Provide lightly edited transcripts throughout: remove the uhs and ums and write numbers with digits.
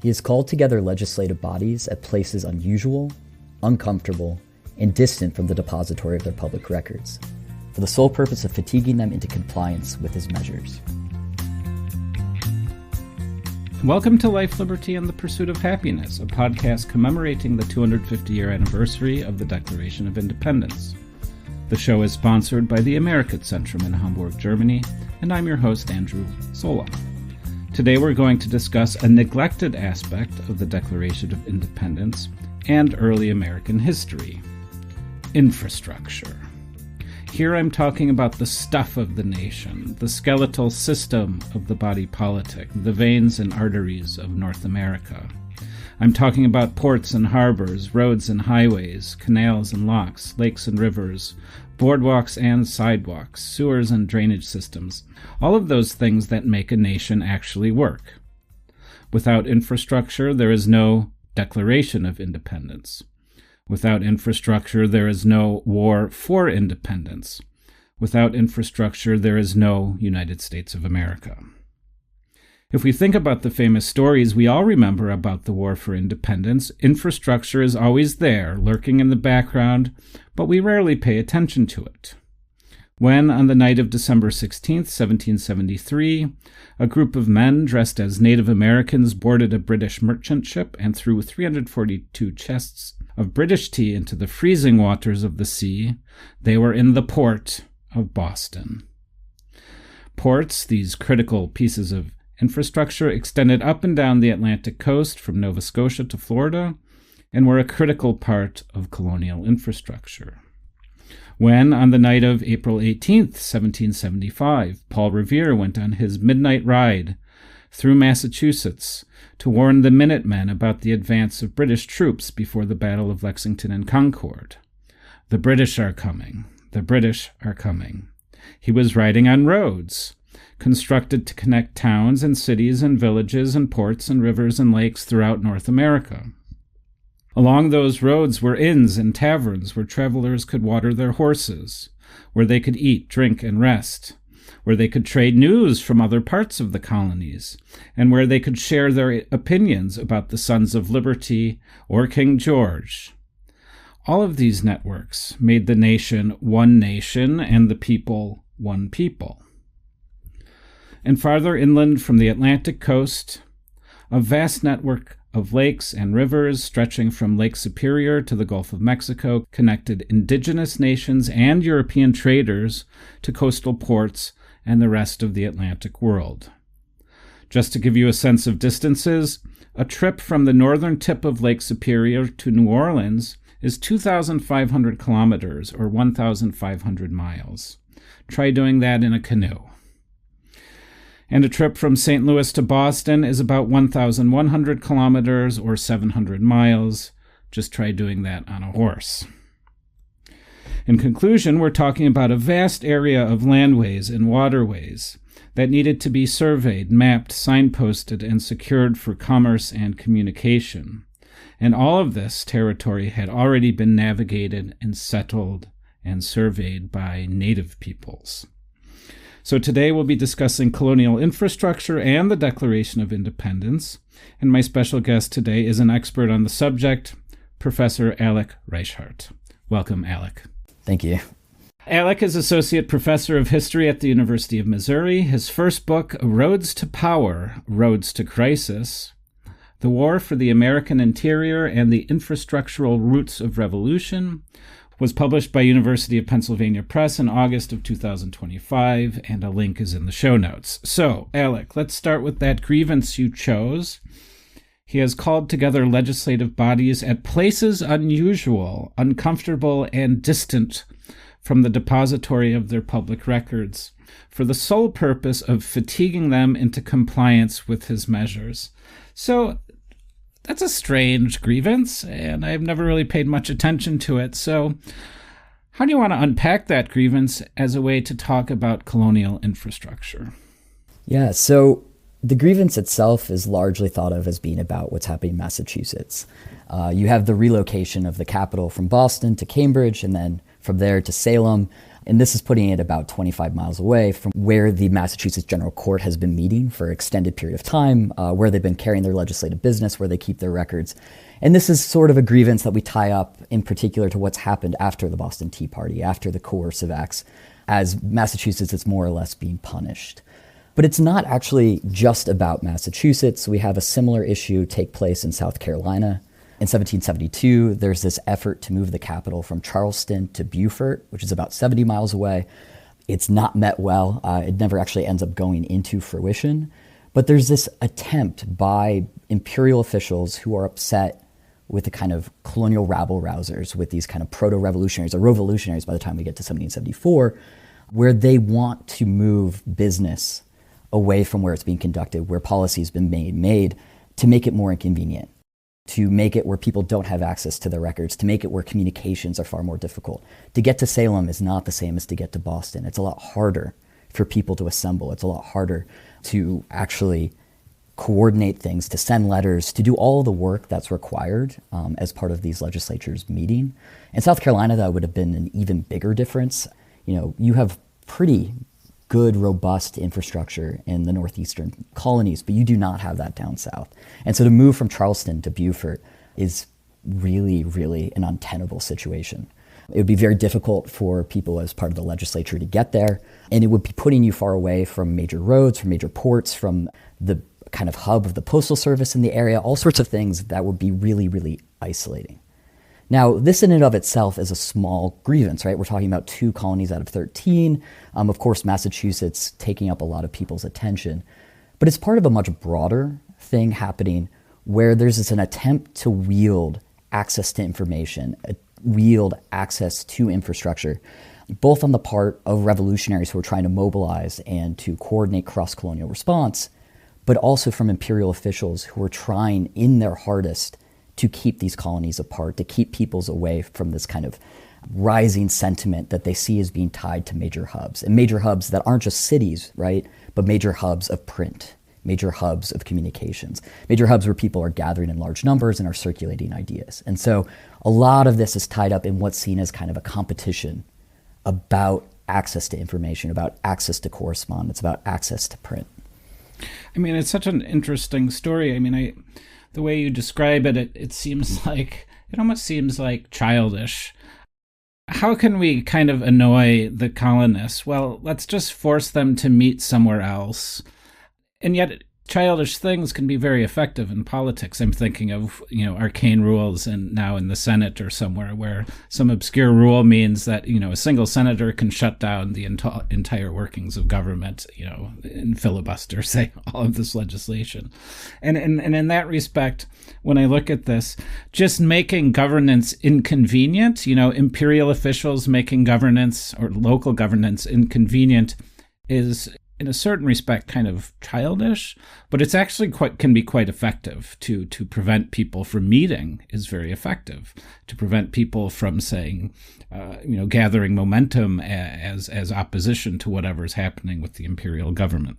He has called together legislative bodies at places unusual, uncomfortable, and distant from the depository of their public records, for the sole purpose of fatiguing them into compliance with his measures. Welcome to Life, Liberty, and the Pursuit of Happiness, a podcast commemorating the 250-year anniversary of the Declaration of Independence. The show is sponsored by the American Centrum in Hamburg, Germany, and I'm your host, Andrew Sola. Today we're going to discuss a neglected aspect of the Declaration of Independence and early American history: infrastructure. Here I'm talking about the stuff of the nation, the skeletal system of the body politic, the veins and arteries of North America. I'm talking about ports and harbors, roads and highways, canals and locks, lakes and rivers, boardwalks and sidewalks, sewers and drainage systems, all of those things that make a nation actually work. Without infrastructure, there is no Declaration of Independence. Without infrastructure, there is no war for independence. Without infrastructure, there is no United States of America. If we think about the famous stories we all remember about the war for independence, infrastructure is always there, lurking in the background, but we rarely pay attention to it. When, on the night of December 16, 1773, a group of men dressed as Native Americans boarded a British merchant ship and threw 342 chests of British tea into the freezing waters of the sea, they were in the port of Boston. Ports, these critical pieces of infrastructure, extended up and down the Atlantic coast from Nova Scotia to Florida and were a critical part of colonial infrastructure. When, on the night of April 18, 1775, Paul Revere went on his midnight ride through Massachusetts to warn the Minutemen about the advance of British troops before the Battle of Lexington and Concord. The British are coming. The British are coming. He was riding on roads constructed to connect towns and cities and villages and ports and rivers and lakes throughout North America. Along those roads were inns and taverns where travelers could water their horses, where they could eat, drink, and rest, where they could trade news from other parts of the colonies, and where they could share their opinions about the Sons of Liberty or King George. All of these networks made the nation and the people one people. And farther inland from the Atlantic coast, a vast network of lakes and rivers stretching from Lake Superior to the Gulf of Mexico connected indigenous nations and European traders to coastal ports and the rest of the Atlantic world. Just to give you a sense of distances, a trip from the northern tip of Lake Superior to New Orleans is 2,500 kilometers or 1,500 miles. Try doing that in a canoe. And a trip from St. Louis to Boston is about 1,100 kilometers or 700 miles. Just try doing that on a horse. In conclusion, we're talking about a vast area of landways and waterways that needed to be surveyed, mapped, signposted, and secured for commerce and communication. And all of this territory had already been navigated and settled and surveyed by native peoples. So today we'll be discussing colonial infrastructure and the Declaration of Independence, and my special guest today is an expert on the subject, Professor Alec Reichhardt. Welcome, Alec. Thank you. Alec is Associate Professor of History at the University of Missouri. His first book, Roads to Power, Roads to Crisis, The War for the American Interior and the Infrastructural Roots of Revolution, was published by University of Pennsylvania Press in August of 2025, and a link is in the show notes. So, Alec, let's start with that grievance you chose. He has called together legislative bodies at places unusual, uncomfortable, and distant from the depository of their public records, for the sole purpose of fatiguing them into compliance with his measures. So, that's a strange grievance, and I've never really paid much attention to it. So how do you want to unpack that grievance as a way to talk about colonial infrastructure? Yeah, so the grievance itself is largely thought of as being about what's happening in Massachusetts. You have the relocation of the capital from Boston to Cambridge, and then from there to Salem. And this is putting it about 25 miles away from where the Massachusetts General Court has been meeting for an extended period of time, where they've been carrying their legislative business, where they keep their records. And this is sort of a grievance that we tie up in particular to what's happened after the Boston Tea Party, after the coercive acts, as Massachusetts is more or less being punished. But it's not actually just about Massachusetts. We have a similar issue take place in South Carolina. In 1772, there's this effort to move the capital from Charleston to Beaufort, which is about 70 miles away. It's not met well. It never actually ends up going into fruition. But there's this attempt by imperial officials who are upset with the kind of colonial rabble-rousers, with these kind of proto-revolutionaries or revolutionaries by the time we get to 1774, where they want to move business away from where it's being conducted, where policy has been made to make it more inconvenient, to make it where people don't have access to their records, to make it where communications are far more difficult. To get to Salem is not the same as to get to Boston. It's a lot harder for people to assemble. It's a lot harder to actually coordinate things, to send letters, to do all the work that's required as part of these legislatures meeting. In South Carolina, that would have been an even bigger difference. You have pretty good, robust infrastructure in the northeastern colonies, but you do not have that down south. And so to move from Charleston to Beaufort is really, really an untenable situation. It would be very difficult for people as part of the legislature to get there, and it would be putting you far away from major roads, from major ports, from the kind of hub of the postal service in the area, all sorts of things that would be really, really isolating. Now, this in and of itself is a small grievance, right? We're talking about 2 colonies out of 13. Of course, Massachusetts taking up a lot of people's attention. But it's part of a much broader thing happening where there's an attempt to wield access to information, wield access to infrastructure, both on the part of revolutionaries who are trying to mobilize and to coordinate cross-colonial response, but also from imperial officials who are trying in their hardest to keep these colonies apart, to keep peoples away from this kind of rising sentiment that they see as being tied to major hubs. And major hubs that aren't just cities, right, but major hubs of print, major hubs of communications, major hubs where people are gathering in large numbers and are circulating ideas. And so a lot of this is tied up in what's seen as kind of a competition about access to information, about access to correspondence, about access to print. I mean, it's such an interesting story. I mean, the way you describe it, it seems like, it almost seems like childish. How can we kind of annoy the colonists? Well, let's just force them to meet somewhere else. And yet, childish things can be very effective in politics. I'm thinking of, arcane rules and now in the Senate or somewhere where some obscure rule means that, a single senator can shut down the entire workings of government, and filibuster, say, all of this legislation. And in that respect, when I look at this, just making governance inconvenient, imperial officials making governance or local governance inconvenient is, in a certain respect, kind of childish, but it's actually can be quite effective. To prevent people from meeting is very effective. To prevent people from saying, gathering momentum as opposition to whatever's happening with the imperial government.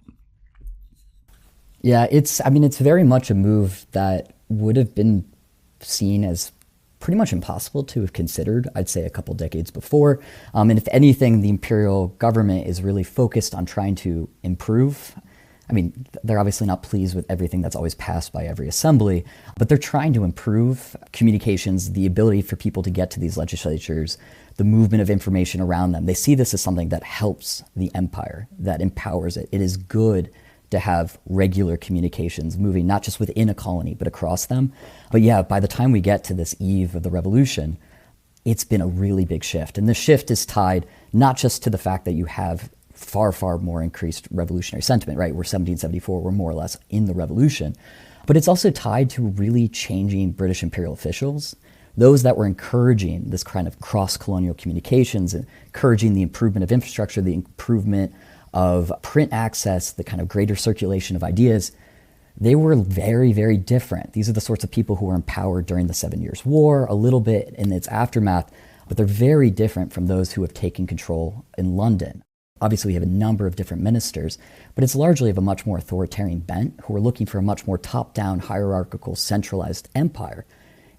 Yeah, it's very much a move that would have been seen as pretty much impossible to have considered, I'd say, a couple decades before. And if anything, the imperial government is really focused on trying to improve. I mean, they're obviously not pleased with everything that's always passed by every assembly, but they're trying to improve communications, the ability for people to get to these legislatures, the movement of information around them. They see this as something that helps the empire, that empowers it. It is good to have regular communications moving not just within a colony, but across them. But yeah, by the time we get to this eve of the revolution, it's been a really big shift. And the shift is tied not just to the fact that you have far, far more increased revolutionary sentiment, right? We're 1774, we're more or less in the revolution. But it's also tied to really changing British imperial officials, those that were encouraging this kind of cross-colonial communications, encouraging the improvement of infrastructure, the improvement of print access, the kind of greater circulation of ideas. They were very, very different. These are the sorts of people who were empowered during the 7 Years' War, a little bit in its aftermath, but they're very different from those who have taken control in London. Obviously, we have a number of different ministers, but it's largely of a much more authoritarian bent, who are looking for a much more top-down, hierarchical, centralized empire,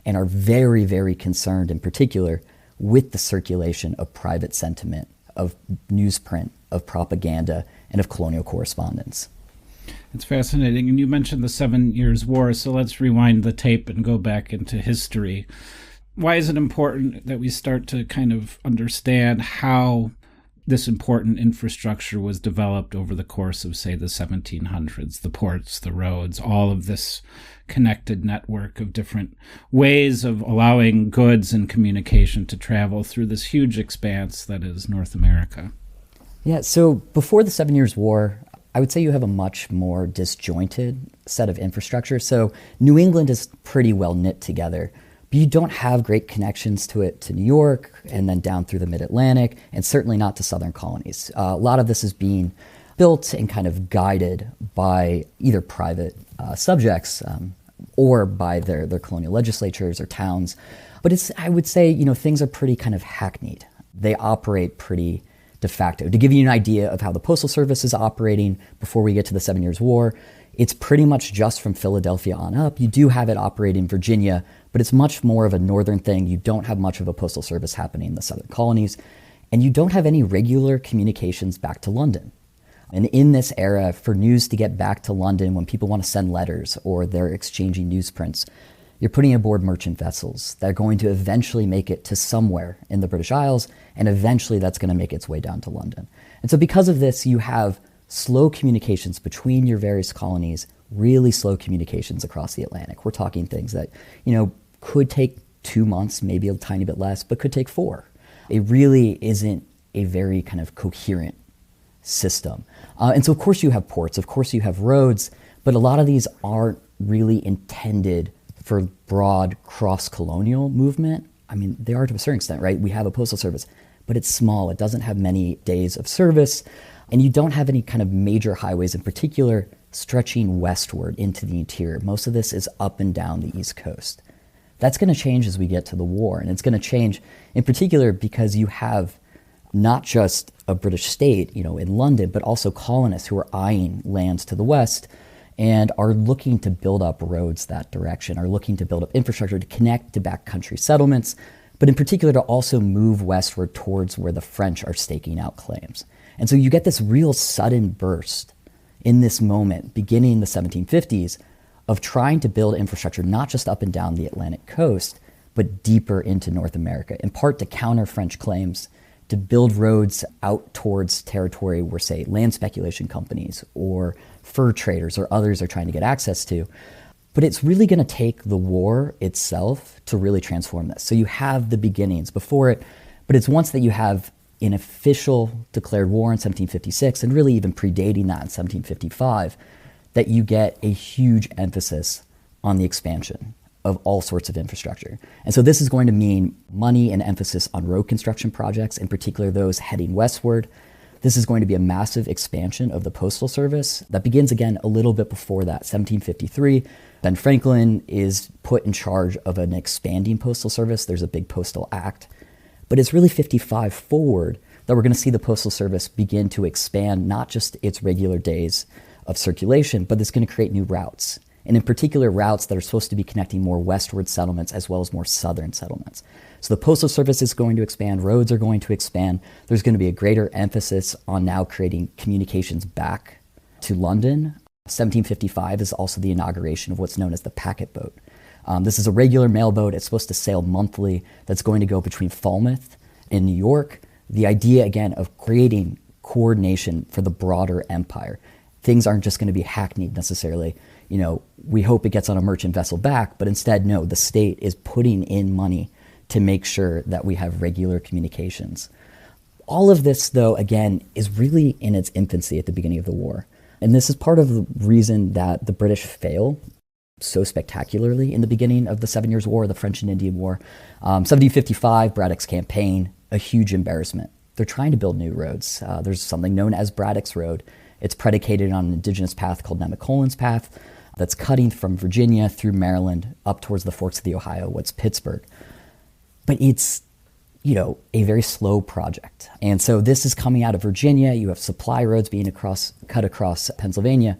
and are very, very concerned in particular with the circulation of private sentiment, of newsprint, of propaganda, and of colonial correspondence. It's fascinating. And you mentioned the 7 Years' War, so let's rewind the tape and go back into history. Why is it important that we start to kind of understand how this important infrastructure was developed over the course of, say, the 1700s, the ports, the roads, all of this connected network of different ways of allowing goods and communication to travel through this huge expanse that is North America? Yeah, so before the 7 Years' War, I would say you have a much more disjointed set of infrastructure. So New England is pretty well knit together, but you don't have great connections to it to New York and then down through the mid-Atlantic, and certainly not to southern colonies. A lot of this is being built and kind of guided by either private subjects or by their colonial legislatures or towns. But I would say, things are pretty kind of hackneyed. They operate pretty de facto. To give you an idea of how the Postal Service is operating before we get to the 7 Years' War, it's pretty much just from Philadelphia on up. You do have it operating in Virginia, but it's much more of a northern thing. You don't have much of a postal service happening in the southern colonies, and you don't have any regular communications back to London. And in this era, for news to get back to London when people want to send letters or they're exchanging newsprints, you're putting aboard merchant vessels that are going to eventually make it to somewhere in the British Isles, and eventually that's going to make its way down to London. And so because of this, you have slow communications between your various colonies, really slow communications across the Atlantic. We're talking things that, could take 2 months, maybe a tiny bit less, but could take 4. It really isn't a very kind of coherent system. And so of course you have ports, of course you have roads, but a lot of these aren't really intended for broad cross-colonial movement. I mean, they are to a certain extent, right? We have a postal service, but it's small. It doesn't have many days of service, and you don't have any kind of major highways in particular stretching westward into the interior. Most of this is up and down the East Coast. That's going to change as we get to the war, and it's going to change in particular because you have not just a British state, in London, but also colonists who are eyeing lands to the west and are looking to build up roads that direction, are looking to build up infrastructure to connect to backcountry settlements, but in particular to also move westward towards where the French are staking out claims. And so you get this real sudden burst in this moment, beginning in the 1750s, of trying to build infrastructure not just up and down the Atlantic coast, but deeper into North America, in part to counter French claims, to build roads out towards territory where, say, land speculation companies or fur traders or others are trying to get access to. But it's really going to take the war itself to really transform this. So you have the beginnings before it, but it's once that you have an official declared war in 1756, and really even predating that in 1755, that you get a huge emphasis on the expansion of all sorts of infrastructure. And so this is going to mean money and emphasis on road construction projects, in particular those heading westward. This is going to be a massive expansion of the Postal Service that begins again a little bit before that, 1753. Ben Franklin is put in charge of an expanding Postal Service. There's a big Postal Act. But it's really 55 forward that we're going to see the Postal Service begin to expand not just its regular days of circulation, but it's going to create new routes. And in particular, routes that are supposed to be connecting more westward settlements as well as more southern settlements. So the Postal Service is going to expand, roads are going to expand. There's going to be a greater emphasis on now creating communications back to London. 1755 is also the inauguration of what's known as the packet boat. This is a regular mail boat. It's supposed to sail monthly. That's going to go between Falmouth and New York. The idea, again, of creating coordination for the broader empire. Things aren't just going to be hackneyed necessarily. We hope it gets on a merchant vessel back, but instead, no, the state is putting in money to make sure that we have regular communications. All of this, though, again, is really in its infancy at the beginning of the war. And this is part of the reason that the British fail so spectacularly in the beginning of the 7 Years' War, the French and Indian War. 1755, Braddock's campaign, a huge embarrassment. They're trying to build new roads. There's something known as Braddock's Road. It's predicated on an indigenous path called Nemacolin's Path that's cutting from Virginia through Maryland up towards the forks of the Ohio, what's Pittsburgh. But it's, a very slow project. And so this is coming out of Virginia. You have supply roads being cut across Pennsylvania,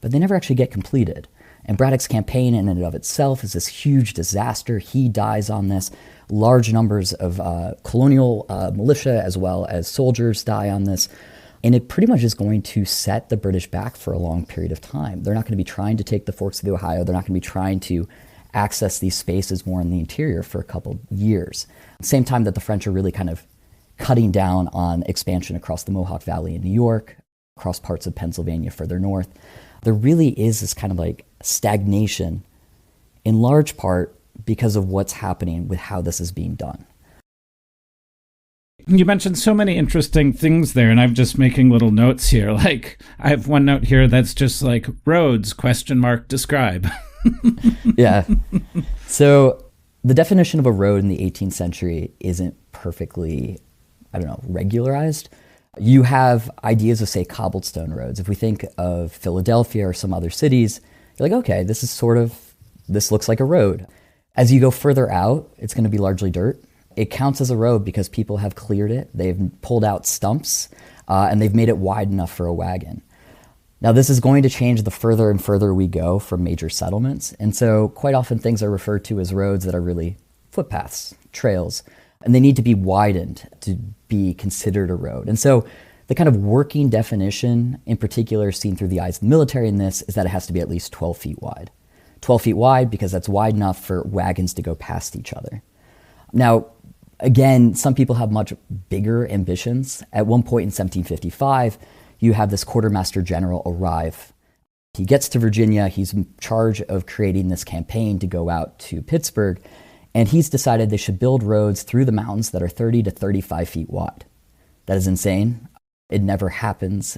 but they never actually get completed. And Braddock's campaign in and of itself is this huge disaster. He dies on this. Large numbers of colonial militia as well as soldiers die on this. And it pretty much is going to set the British back for a long period of time. They're not going to be trying to take the forks of the Ohio. They're not going to be trying to access these spaces more in the interior for a couple years. Same time that the French are really kind of cutting down on expansion across the Mohawk Valley in New York, across parts of Pennsylvania further north. There really is this kind of like stagnation, in large part because of what's happening with how this is being done. You mentioned so many interesting things there, and I'm just making little notes here. Like, I have one note here that's just like, roads, ? Describe. Yeah. So the definition of a road in the 18th century isn't perfectly, regularized. You have ideas of, say, cobblestone roads. If we think of Philadelphia or some other cities, you're like, okay, this looks like a road. As you go further out, it's going to be largely dirt. It counts as a road because people have cleared it. They've pulled out stumps, and they've made it wide enough for a wagon. Now, this is going to change the further and further we go from major settlements. And so quite often things are referred to as roads that are really footpaths, trails, and they need to be widened to be considered a road. And so the kind of working definition, in particular seen through the eyes of the military in this, is that it has to be at least 12 feet wide. 12 feet wide because that's wide enough for wagons to go past each other. Now, again, some people have much bigger ambitions. At one point in 1755, you have this quartermaster general arrive. He gets to Virginia. He's in charge of creating this campaign to go out to Pittsburgh. And he's decided they should build roads through the mountains that are 30 to 35 feet wide. That is insane. It never happens.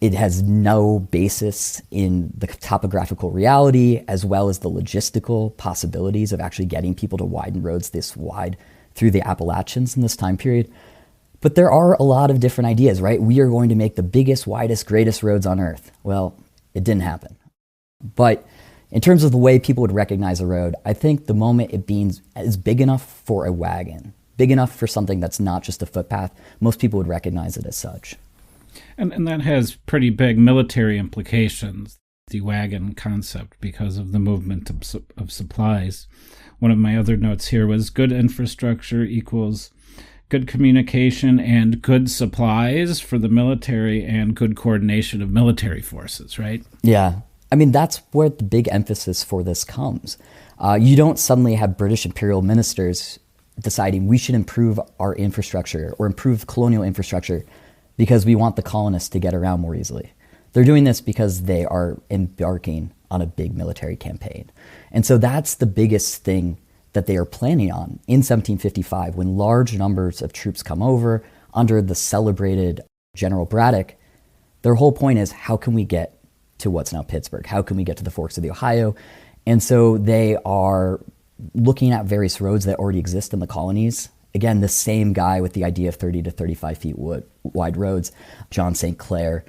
It has no basis in the topographical reality as well as the logistical possibilities of actually getting people to widen roads this wide through the Appalachians in this time period. But there are a lot of different ideas, right? We are going to make the biggest, widest, greatest roads on earth. Well, it didn't happen. But in terms of the way people would recognize a road, I think the moment it is big enough for a wagon, big enough for something that's not just a footpath, most people would recognize it as such. And that has pretty big military implications, the wagon concept, because of the movement of supplies. One of my other notes here was good infrastructure equals good communication and good supplies for the military and good coordination of military forces, right? Yeah. I mean, that's where the big emphasis for this comes. You don't suddenly have British imperial ministers deciding we should improve our infrastructure or improve colonial infrastructure because we want the colonists to get around more easily. They're doing this because they are embarking on a big military campaign. And so that's the biggest thing that they are planning on in 1755 when large numbers of troops come over under the celebrated General Braddock. Their whole point is, how can we get to what's now Pittsburgh? How can we get to the forks of the Ohio? And so they are looking at various roads that already exist in the colonies. Again, the same guy with the idea of 30 to 35 feet wide roads, John St. Clair,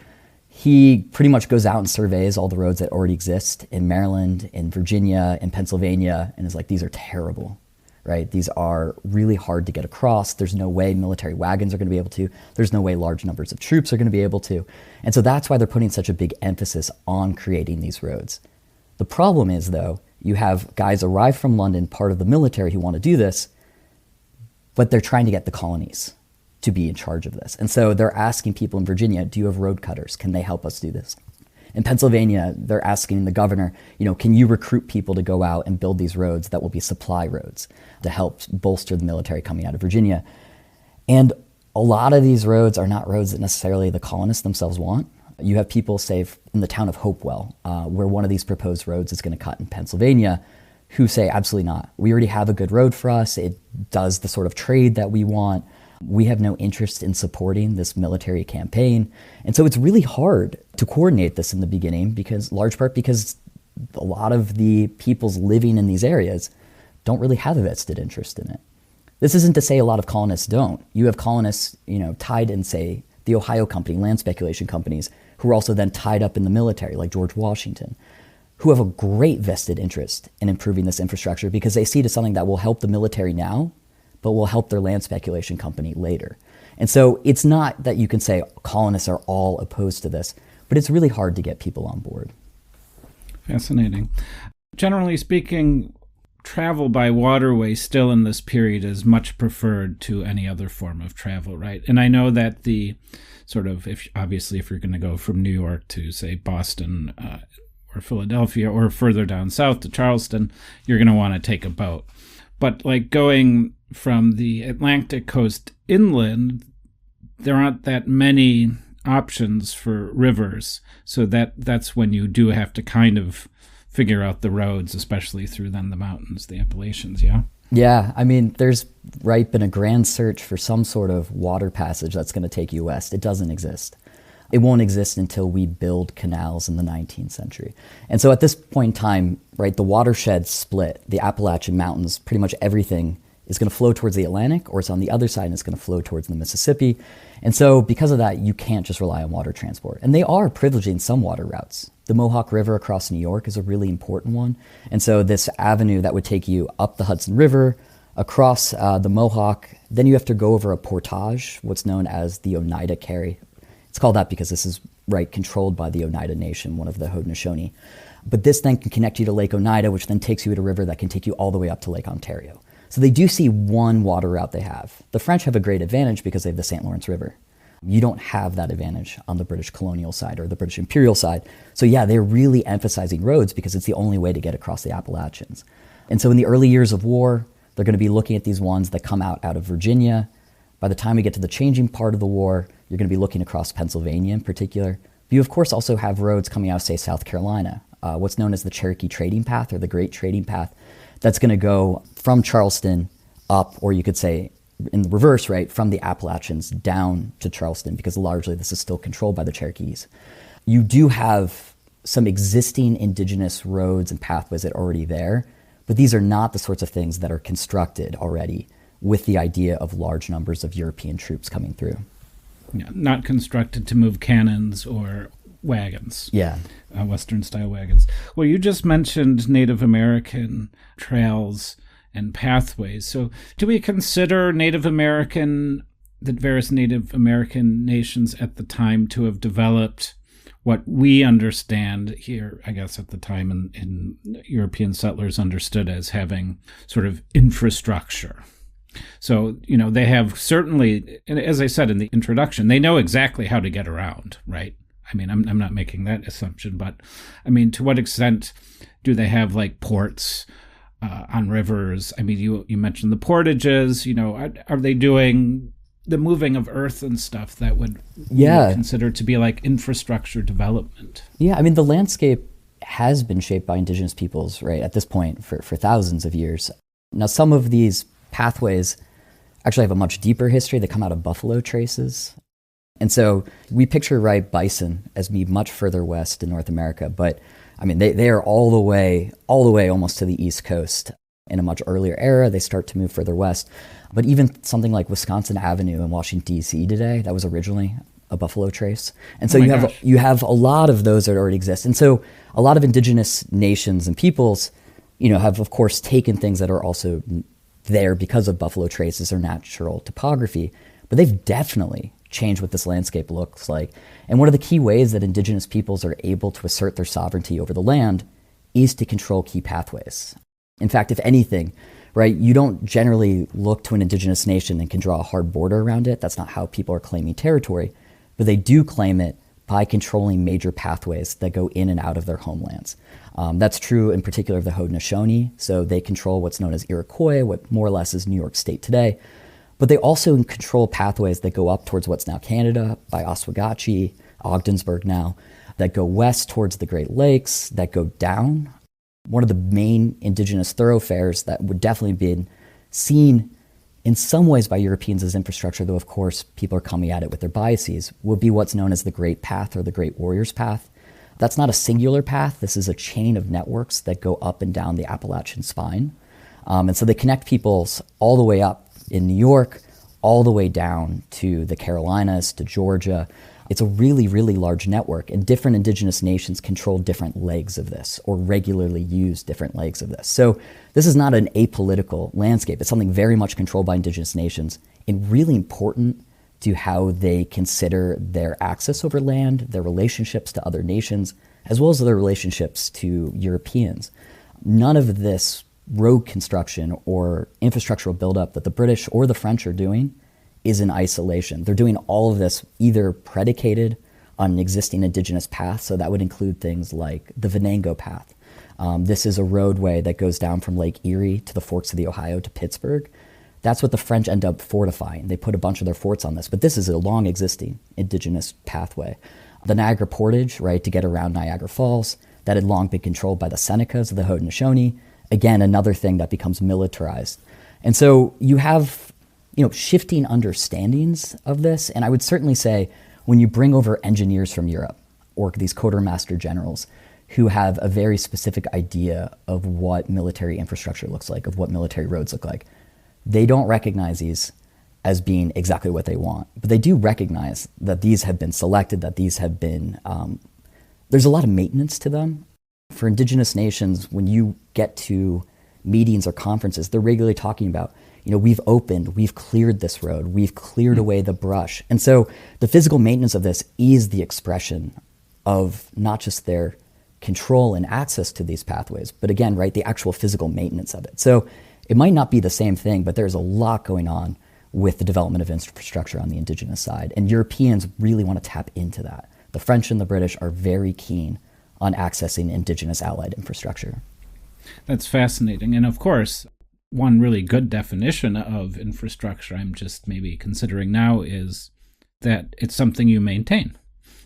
he pretty much goes out and surveys all the roads that already exist in Maryland, in Virginia, in Pennsylvania, and is like, these are terrible, right? These are really hard to get across. There's no way military wagons are going to be able to. There's no way large numbers of troops are going to be able to. And so that's why they're putting such a big emphasis on creating these roads. The problem is, though, you have guys arrive from London, part of the military, who want to do this, but they're trying to get the colonies to be in charge of this. And so they're asking people in Virginia, do you have road cutters? Can they help us do this? In Pennsylvania, they're asking the governor, can you recruit people to go out and build these roads that will be supply roads to help bolster the military coming out of Virginia? And a lot of these roads are not roads that necessarily the colonists themselves want. You have people, say, in the town of Hopewell, where one of these proposed roads is going to cut in Pennsylvania, who say, absolutely not. We already have a good road for us. It does the sort of trade that we want. We have no interest in supporting this military campaign. And so it's really hard to coordinate this in the beginning large part because a lot of the peoples living in these areas don't really have a vested interest in it. This isn't to say a lot of colonists don't. You have colonists, tied in, say, the Ohio Company, land speculation companies, who are also then tied up in the military, like George Washington, who have a great vested interest in improving this infrastructure because they see it as something that will help the military now, but will help their land speculation company later. And so it's not that you can say colonists are all opposed to this, but it's really hard to get people on board. Fascinating. Generally speaking, travel by waterway still in this period is much preferred to any other form of travel, right? And I know that the sort of, if you're going to go from New York to, say, Boston or Philadelphia or further down south to Charleston, you're going to want to take a boat. But like going from the Atlantic coast inland, there aren't that many options for rivers. So that's when you do have to kind of figure out the roads, especially through then the mountains, the Appalachians, yeah? Yeah, I mean, there's been a grand search for some sort of water passage that's going to take you west. It doesn't exist. It won't exist until we build canals in the 19th century. And so at this point in time, right, the watershed split, the Appalachian Mountains, pretty much everything is going to flow towards the Atlantic, or it's on the other side and it's going to flow towards the Mississippi. And so because of that, you can't just rely on water transport. And they are privileging some water routes. The Mohawk River across New York is a really important one. And so this avenue that would take you up the Hudson River, across the Mohawk, then you have to go over a portage, what's known as the Oneida Carry. It's called that because this is, right, controlled by the Oneida Nation, one of the Haudenosaunee. But this then can connect you to Lake Oneida, which then takes you to a river that can take you all the way up to Lake Ontario. So they do see one water route they have. The French have a great advantage because they have the St. Lawrence River. You don't have that advantage on the British colonial side or the British imperial side. So yeah, they're really emphasizing roads because it's the only way to get across the Appalachians. And so in the early years of war, they're going to be looking at these ones that come out of Virginia. By the time we get to the changing part of the war, you're going to be looking across Pennsylvania in particular. But you, of course, also have roads coming out of, say, South Carolina, what's known as the Cherokee Trading Path or the Great Trading Path. That's going to go from Charleston up, or you could say in the reverse, right, from the Appalachians down to Charleston, because largely this is still controlled by the Cherokees. You do have some existing indigenous roads and pathways that are already there, but these are not the sorts of things that are constructed already with the idea of large numbers of European troops coming through. Yeah, not constructed to move cannons or wagons. Yeah. Western-style wagons. Well, you just mentioned Native American trails and pathways. So do we consider the various Native American nations at the time to have developed what we understand here, I guess at the time in European settlers understood as having sort of infrastructure? So, they have certainly, and as I said in the introduction, they know exactly how to get around, right? I mean, I'm not making that assumption, but I mean, to what extent do they have like ports on rivers? I mean, you mentioned the portages, are they doing the moving of earth and stuff that would be considered to be like infrastructure development? Yeah, I mean, the landscape has been shaped by indigenous peoples, right, at this point for thousands of years. Now, some of these pathways actually have a much deeper history. They come out of buffalo traces. And so we picture, right, bison as being much further west in North America, but I mean, they are all the way almost to the East Coast. In a much earlier era, they start to move further west. But even something like Wisconsin Avenue in Washington, D.C. today, that was originally a buffalo trace. And so you have a lot of those that already exist. And so a lot of indigenous nations and peoples, have, of course, taken things that are also there because of buffalo traces or natural topography, but they've definitely changed what this landscape looks like. And one of the key ways that indigenous peoples are able to assert their sovereignty over the land is to control key pathways. In fact, if anything, right, you don't generally look to an indigenous nation and can draw a hard border around it. That's not how people are claiming territory, but they do claim it by controlling major pathways that go in and out of their homelands. That's true in particular of the Haudenosaunee. So they control what's known as Iroquois, what more or less is New York State today. But they also control pathways that go up towards what's now Canada, by Oswegatchie, Ogdensburg now, that go west towards the Great Lakes, that go down. One of the main indigenous thoroughfares that would definitely be seen in some ways by Europeans as infrastructure, though of course people are coming at it with their biases, would be what's known as the Great Path or the Great Warriors Path. That's not a singular path. This is a chain of networks that go up and down the Appalachian spine. And so they connect peoples all the way up in New York, all the way down to the Carolinas, to Georgia. It's a really, really large network, and different indigenous nations control different legs of this or regularly use different legs of this. So this is not an apolitical landscape. It's something very much controlled by indigenous nations in really important to how they consider their access over land, their relationships to other nations, as well as their relationships to Europeans. None of this road construction or infrastructural buildup that the British or the French are doing is in isolation. They're doing all of this either predicated on an existing indigenous path, so that would include things like the Venango Path. This is a roadway that goes down from Lake Erie to the forks of the Ohio to Pittsburgh. That's what the French end up fortifying. They put a bunch of their forts on this, but this is a long existing indigenous pathway. The Niagara Portage, right, to get around Niagara Falls, that had long been controlled by the Senecas of the Haudenosaunee. Again, another thing that becomes militarized. And so you have, shifting understandings of this. And I would certainly say when you bring over engineers from Europe or these quartermaster generals who have a very specific idea of what military infrastructure looks like, of what military roads look like, they don't recognize these as being exactly what they want. But they do recognize that these have been selected, that these have been, there's a lot of maintenance to them. For indigenous nations, when you get to meetings or conferences, they're regularly talking about, we've opened, we've cleared this road, we've cleared away the brush. And so the physical maintenance of this is the expression of not just their control and access to these pathways, but again, right, the actual physical maintenance of it. So it might not be the same thing, but there's a lot going on with the development of infrastructure on the indigenous side. And Europeans really want to tap into that. The French and the British are very keen on accessing indigenous allied infrastructure. That's fascinating. And of course, one really good definition of infrastructure I'm just maybe considering now is that it's something you maintain.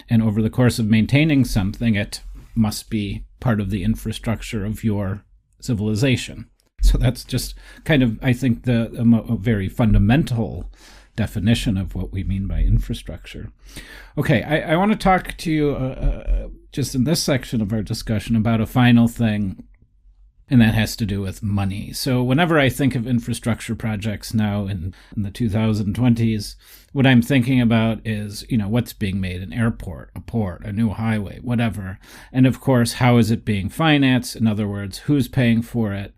And over the course of maintaining something, it must be part of the infrastructure of your civilization. So that's just kind of, I think, a very fundamental definition of what we mean by infrastructure. Okay, I want to talk to you just in this section of our discussion about a final thing, and that has to do with money. So whenever I think of infrastructure projects now in the 2020s, what I'm thinking about is, what's being made, an airport, a port, a new highway, whatever. And of course, how is it being financed? In other words, who's paying for it?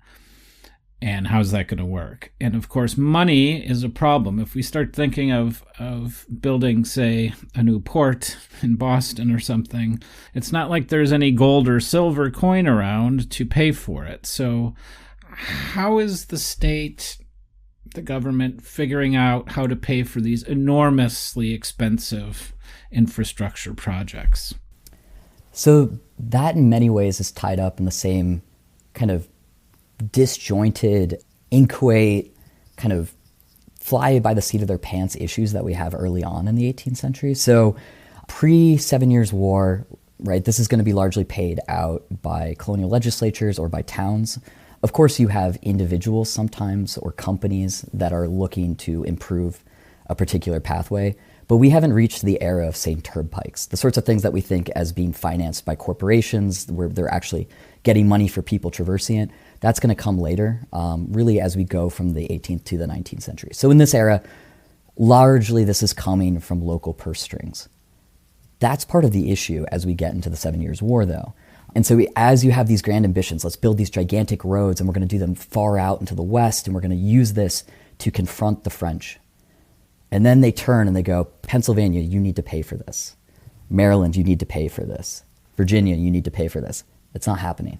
And how's that going to work? And of course, money is a problem. If we start thinking of building, say, a new port in Boston or something, it's not like there's any gold or silver coin around to pay for it. So how is the state, the government, figuring out how to pay for these enormously expensive infrastructure projects? So that in many ways is tied up in the same kind of disjointed, inchoate, kind of fly by the seat of their pants issues that we have early on in the 18th century. So pre-7 Years' War, right, this is going to be largely paid out by colonial legislatures or by towns. Of course, you have individuals sometimes or companies that are looking to improve a particular pathway, but we haven't reached the era of, say, turnpikes, the sorts of things that we think as being financed by corporations where they're actually getting money for people traversing it. That's going to come later, really as we go from the 18th to the 19th century. So in this era, largely this is coming from local purse strings. That's part of the issue as we get into the 7 Years' War, though. And so as you have these grand ambitions, let's build these gigantic roads, and we're going to do them far out into the west, and we're going to use this to confront the French. And then they turn and they go, Pennsylvania, you need to pay for this. Maryland, you need to pay for this. Virginia, you need to pay for this. It's not happening.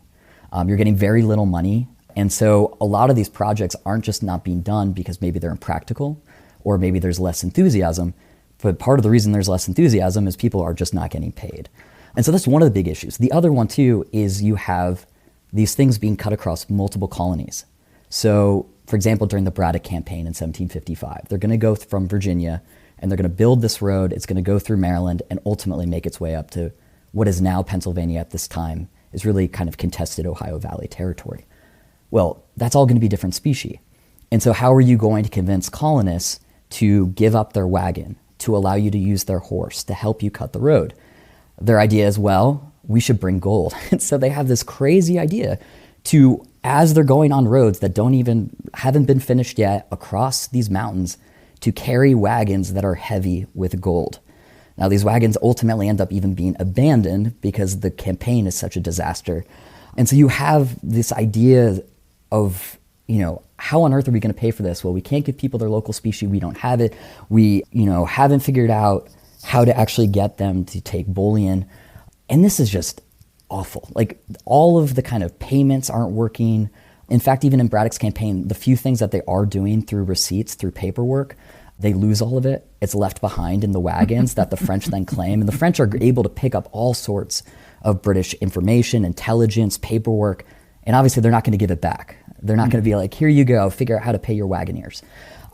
You're getting very little money. And so a lot of these projects aren't just not being done because maybe they're impractical or maybe there's less enthusiasm. But part of the reason there's less enthusiasm is people are just not getting paid. And so that's one of the big issues. The other one, too, is you have these things being cut across multiple colonies. So, for example, during the Braddock campaign in 1755, they're going to go from Virginia and they're going to build this road. It's going to go through Maryland and ultimately make its way up to what is now Pennsylvania at this time, is really kind of contested Ohio Valley territory. Well, that's all going to be different species. And so how are you going to convince colonists to give up their wagon, to allow you to use their horse, to help you cut the road? Their idea is, well, we should bring gold. And so they have this crazy idea to, as they're going on roads that haven't been finished yet across these mountains, to carry wagons that are heavy with gold. Now, these wagons ultimately end up even being abandoned because the campaign is such a disaster. And so you have this idea of, how on earth are we going to pay for this? Well, we can't give people their local specie. We don't have it. We, haven't figured out how to actually get them to take bullion. And this is just awful. Like, all of the kind of payments aren't working. In fact, even in Braddock's campaign, the few things that they are doing through receipts, through paperwork, they lose all of it. It's left behind in the wagons that the French then claim. And the French are able to pick up all sorts of British information, intelligence, paperwork. And obviously, they're not going to give it back. They're not going to be like, here you go, figure out how to pay your wagoners.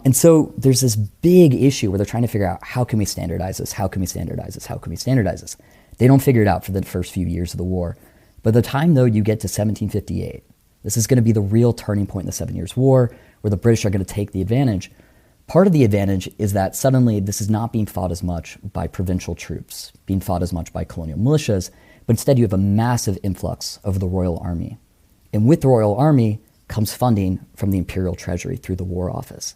And so there's this big issue where they're trying to figure out, how can we standardize this? How can we standardize this? How can we standardize this? They don't figure it out for the first few years of the war. By the time, though, you get to 1758, this is going to be the real turning point in the 7 Years' War, where the British are going to take the advantage. Part of the advantage is that suddenly this is not being fought as much by provincial troops, being fought as much by colonial militias, but instead you have a massive influx of the Royal Army. And with the Royal Army comes funding from the Imperial Treasury through the War Office.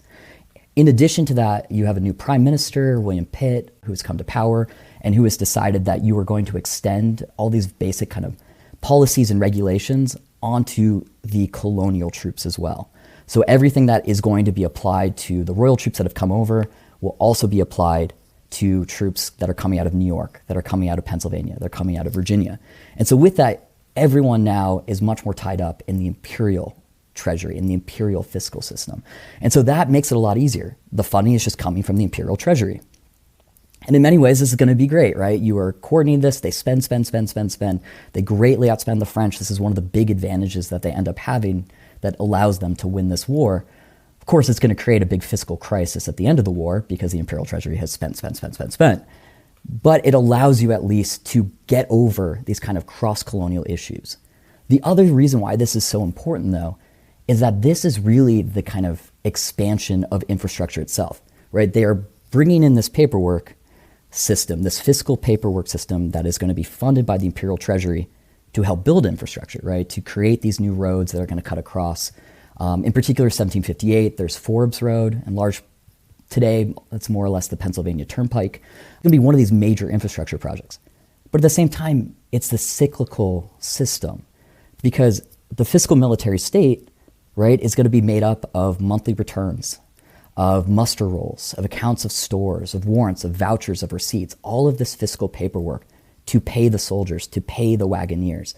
In addition to that, you have a new Prime Minister, William Pitt, who's come to power and who has decided that you are going to extend all these basic kind of policies and regulations onto the colonial troops as well. So everything that is going to be applied to the royal troops that have come over will also be applied to troops that are coming out of New York, that are coming out of Pennsylvania, they're coming out of Virginia. And so with that, everyone now is much more tied up in the imperial treasury, in the imperial fiscal system. And so that makes it a lot easier. The funding is just coming from the imperial treasury. And in many ways, this is going to be great, right? You are coordinating this. They spend. They greatly outspend the French. This is one of the big advantages that they end up having that allows them to win this war. Of course, it's going to create a big fiscal crisis at the end of the war because the imperial treasury has spent. But it allows you at least to get over these kind of cross-colonial issues. The other reason why this is so important, though, is that this is really the kind of expansion of infrastructure itself, right? They are bringing in this paperwork system, this fiscal paperwork system that is going to be funded by the Imperial Treasury to help build infrastructure, right? To create these new roads that are going to cut across. In particular, 1758, there's Forbes Road, and today, it's more or less the Pennsylvania Turnpike. It's going to be one of these major infrastructure projects. But at the same time, it's the cyclical system because the fiscal military state, right, is going to be made up of monthly returns, of muster rolls, of accounts of stores, of warrants, of vouchers, of receipts, all of this fiscal paperwork to pay the soldiers, to pay the wagoneers.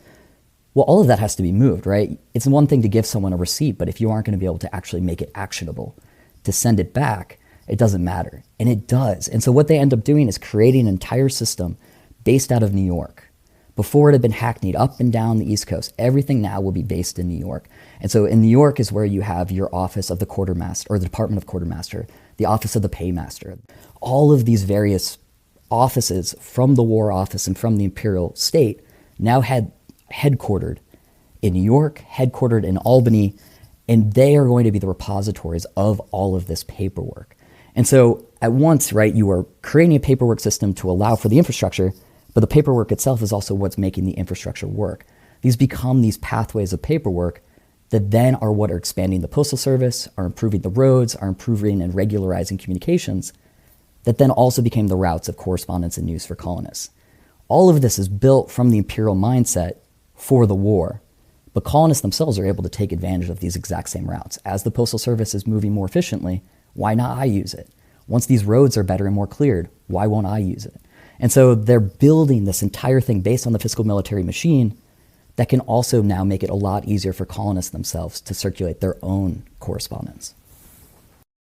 Well, all of that has to be moved, right? It's one thing to give someone a receipt, but if you aren't going to be able to actually make it actionable, to send it back, it doesn't matter. And it does. And so what they end up doing is creating an entire system based out of New York. Before it had been hackneyed up and down the East Coast, everything now will be based in New York. And so in New York is where you have your office of the quartermaster, or the Department of Quartermaster, the office of the paymaster. All of these various offices from the War Office and from the Imperial State now had headquartered in New York, headquartered in Albany, and they are going to be the repositories of all of this paperwork. And so at once, right, you are creating a paperwork system to allow for the infrastructure, but the paperwork itself is also what's making the infrastructure work. These become these pathways of paperwork that then are what are expanding the postal service, are improving the roads, are improving and regularizing communications, that then also became the routes of correspondence and news for colonists. All of this is built from the imperial mindset for the war, but colonists themselves are able to take advantage of these exact same routes. As the postal service is moving more efficiently, why not I use it? Once these roads are better and more cleared, why won't I use it? And so they're building this entire thing based on the fiscal military machine that can also now make it a lot easier for colonists themselves to circulate their own correspondence.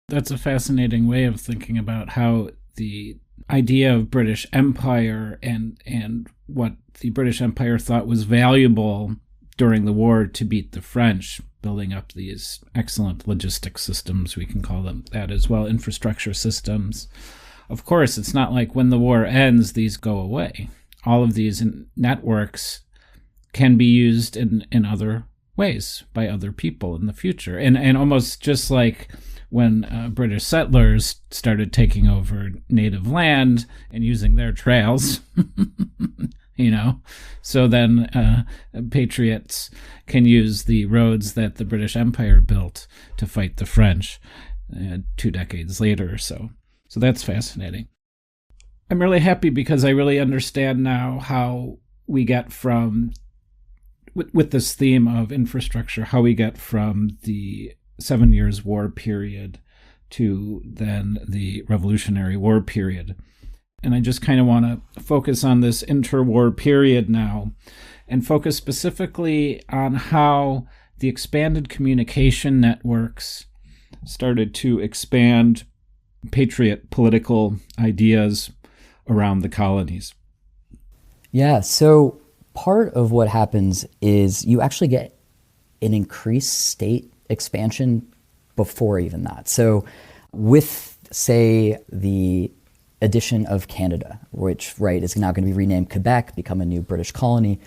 That's a fascinating way of thinking about how the idea of British Empire and what the British Empire thought was valuable during the war to beat the French, building up these excellent logistics systems, we can call them that as well, infrastructure systems. Of course, it's not like when the war ends, these go away. All of these networks can be used in other ways by other people in the future. And almost just like when British settlers started taking over native land and using their trails, so then patriots can use the roads that the British Empire built to fight the French 2 decades later or so. So that's fascinating. I'm really happy because I really understand now how we get from, with this theme of infrastructure, how we get from the 7 Years' War period to then the Revolutionary War period. And I just kind of want to focus on this interwar period now and focus specifically on how the expanded communication networks started to expand patriot political ideas around the colonies. Yeah, so part of what happens is you actually get an increased state expansion before even that. So with, say, the addition of Canada, which, right, is now going to be renamed Quebec, become a new British colony,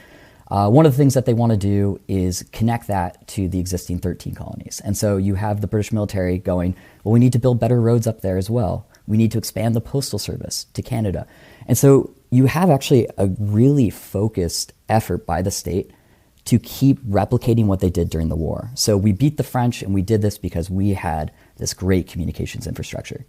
one of the things that they want to do is connect that to the existing 13 colonies. And so you have the British military going, well, we need to build better roads up there as well. We need to expand the postal service to Canada. And so you have actually a really focused effort by the state to keep replicating what they did during the war. So we beat the French, and we did this because we had this great communications infrastructure.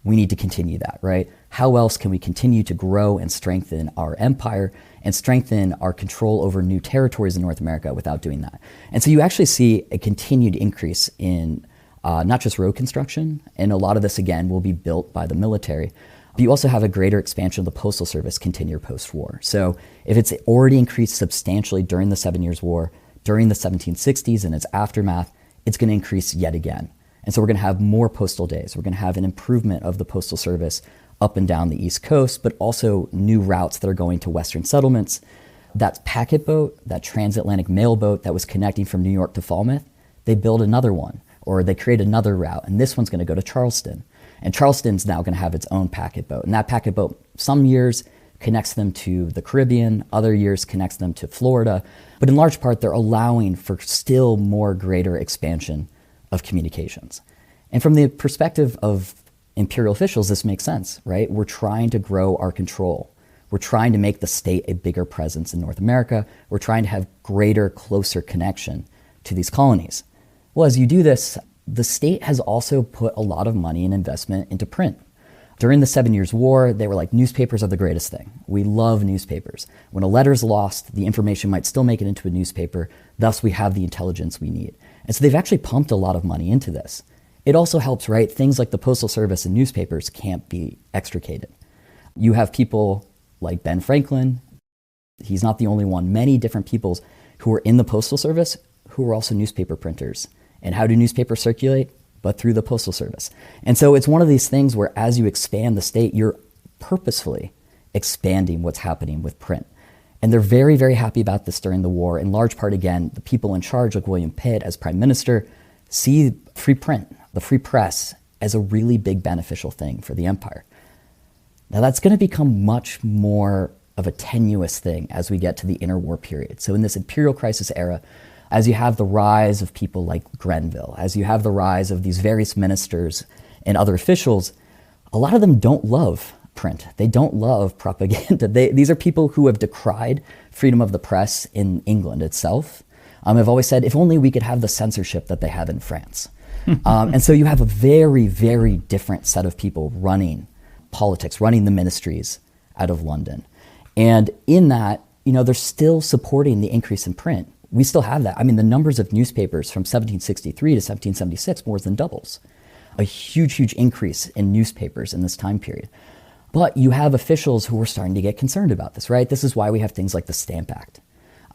We need to continue that, right? How else can we continue to grow and strengthen our empire and strengthen our control over new territories in North America without doing that? And so you actually see a continued increase in not just road construction, and a lot of this, again, will be built by the military, but you also have a greater expansion of the postal service continue post-war. So if it's already increased substantially during the 7 Years' War, during the 1760s and its aftermath, it's going to increase yet again. And so we're going to have more postal days. We're going to have an improvement of the postal service up and down the East Coast, but also new routes that are going to Western settlements. That packet boat, that transatlantic mail boat that was connecting from New York to Falmouth, they build another one, or they create another route, and this one's going to go to Charleston. And Charleston's now going to have its own packet boat. And that packet boat, some years, connects them to the Caribbean, other years connects them to Florida. But in large part, they're allowing for still more greater expansion of communications. And from the perspective of imperial officials, this makes sense, right? We're trying to grow our control. We're trying to make the state a bigger presence in North America. We're trying to have greater, closer connection to these colonies. Well, as you do this, the state has also put a lot of money and investment into print. During the 7 Years' War, they were like, newspapers are the greatest thing. We love newspapers. When a letter's lost, the information might still make it into a newspaper. Thus, we have the intelligence we need. And so they've actually pumped a lot of money into this. It also helps, right? Things like the Postal Service and newspapers can't be extricated. You have people like Ben Franklin. He's not the only one. Many different people who are in the Postal Service who are also newspaper printers. And how do newspapers circulate? But through the Postal Service. And so it's one of these things where as you expand the state, you're purposefully expanding what's happening with print. And they're very, very happy about this during the war. In large part, again, the people in charge, like William Pitt as prime minister, see free print, the free press, as a really big beneficial thing for the empire. Now that's going to become much more of a tenuous thing as we get to the interwar period. So in this imperial crisis era, as you have the rise of people like Grenville, as you have the rise of these various ministers and other officials, a lot of them don't love print. They don't love propaganda. These are people who have decried freedom of the press in England itself. I've always said, if only we could have the censorship that they have in France. And so you have a very, very different set of people running politics, running the ministries out of London. And in that, they're still supporting the increase in print. We still have that. I mean, the numbers of newspapers from 1763 to 1776 more than doubles. A huge, huge increase in newspapers in this time period. But you have officials who are starting to get concerned about this, right? This is why we have things like the Stamp Act.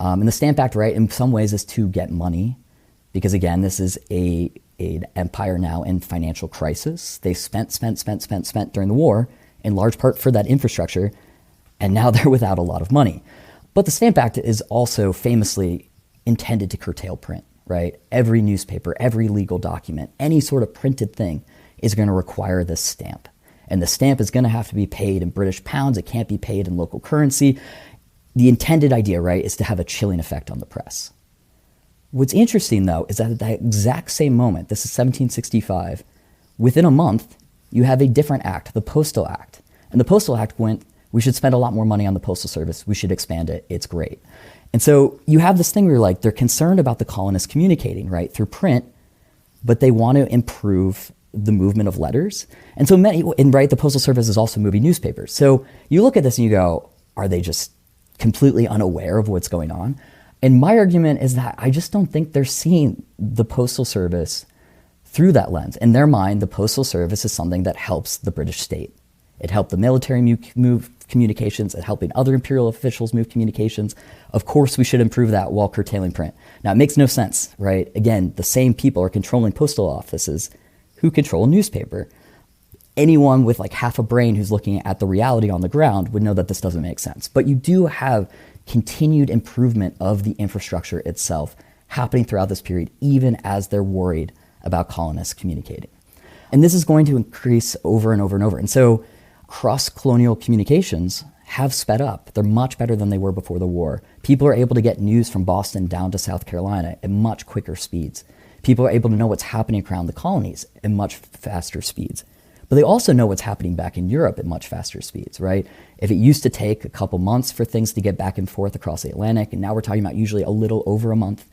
And the Stamp Act, right, in some ways is to get money, because again, this is an empire now in financial crisis. They spent during the war, in large part for that infrastructure, and now they're without a lot of money. But the Stamp Act is also famously intended to curtail print, right? Every newspaper, every legal document, any sort of printed thing is going to require this stamp. And the stamp is going to have to be paid in British pounds. It can't be paid in local currency. The intended idea, right, is to have a chilling effect on the press. What's interesting, though, is that at that exact same moment, this is 1765, within a month, you have a different act, the Postal Act. And the Postal Act went, we should spend a lot more money on the Postal Service. We should expand it. It's great. And so you have this thing where you're like, they're concerned about the colonists communicating, right, through print, but they want to improve the movement of letters. And so the Postal Service is also moving newspapers. So you look at this and you go, are they just completely unaware of what's going on? And my argument is that I just don't think they're seeing the Postal Service through that lens. In their mind, the Postal Service is something that helps the British state. It helped the military move communications, it helping other imperial officials move communications. Of course, we should improve that while curtailing print. Now, it makes no sense, right? Again, the same people are controlling postal offices who control a newspaper. Anyone with like half a brain who's looking at the reality on the ground would know that this doesn't make sense. But you do have continued improvement of the infrastructure itself happening throughout this period, even as they're worried about colonists communicating. And this is going to increase over and over and over. And so cross-colonial communications have sped up. They're much better than they were before the war. People are able to get news from Boston down to South Carolina at much quicker speeds. People are able to know what's happening around the colonies at much faster speeds. But they also know what's happening back in Europe at much faster speeds, right? If it used to take a couple months for things to get back and forth across the Atlantic, and now we're talking about usually a little over a month,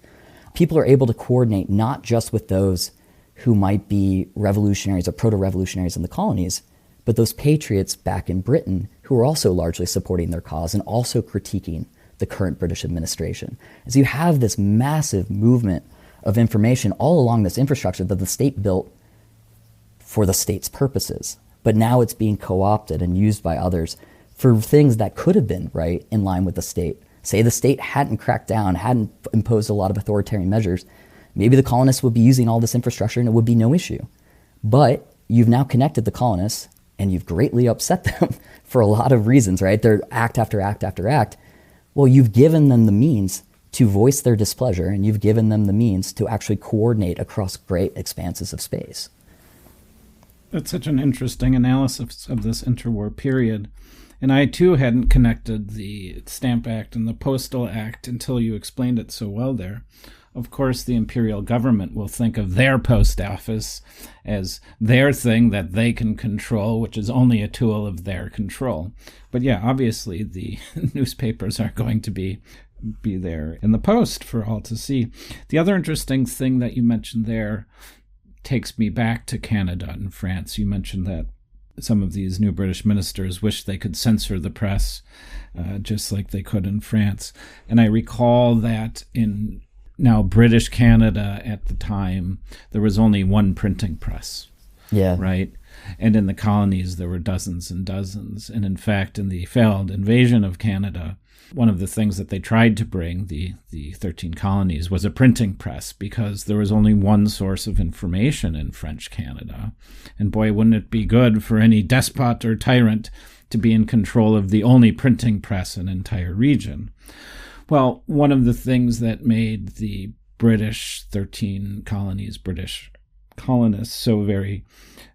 people are able to coordinate not just with those who might be revolutionaries or proto-revolutionaries in the colonies, but those patriots back in Britain who are also largely supporting their cause and also critiquing the current British administration. And so you have this massive movement of information all along this infrastructure that the state built for the state's purposes. But now it's being co-opted and used by others for things that could have been, right, in line with the state. Say the state hadn't cracked down, hadn't imposed a lot of authoritarian measures, maybe the colonists would be using all this infrastructure and it would be no issue. But you've now connected the colonists and you've greatly upset them for a lot of reasons, right? They're act after act after act. Well, you've given them the means to voice their displeasure, and you've given them the means to actually coordinate across great expanses of space. That's such an interesting analysis of this interwar period. And I, too, hadn't connected the Stamp Act and the Postal Act until you explained it so well there. Of course, the imperial government will think of their post office as their thing that they can control, which is only a tool of their control. But yeah, obviously the newspapers are going to be there in the post for all to see. The other interesting thing that you mentioned there takes me back to Canada and France. You mentioned that some of these new British ministers wish they could censor the press, just like they could in France. And I recall that in now British Canada at the time, there was only one printing press. Yeah. Right? And in the colonies, there were dozens and dozens. And in fact, in the failed invasion of Canada, one of the things that they tried to bring, the 13 colonies, was a printing press, because there was only one source of information in French Canada. And boy, wouldn't it be good for any despot or tyrant to be in control of the only printing press in an entire region. Well, one of the things that made the British 13 colonies, British colonists, so very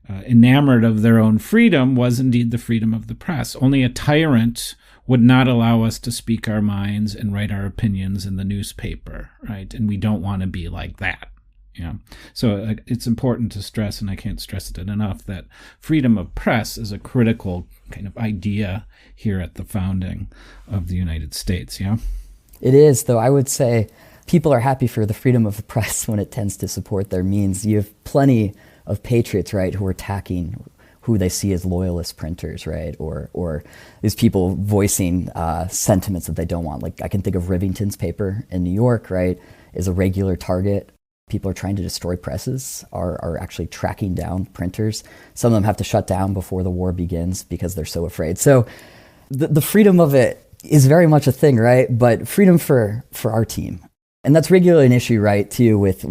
enamored of their own freedom was indeed the freedom of the press. Only a tyrant would not allow us to speak our minds and write our opinions in the newspaper, right? And we don't want to be like that. Yeah. So it's important to stress, and I can't stress it enough, that freedom of press is a critical kind of idea here at the founding of the United States. Yeah. It is, though I would say people are happy for the freedom of the press when it tends to support their means. You have plenty of patriots, right, who are attacking who they see as loyalist printers, right, or these people voicing sentiments that they don't want. Like I can think of Rivington's paper in New York, right, is a regular target. People are trying to destroy presses, are actually tracking down printers. Some of them have to shut down before the war begins because they're so afraid. So the freedom of it is very much a thing, right? But freedom for our team. And that's regularly an issue, right, too, with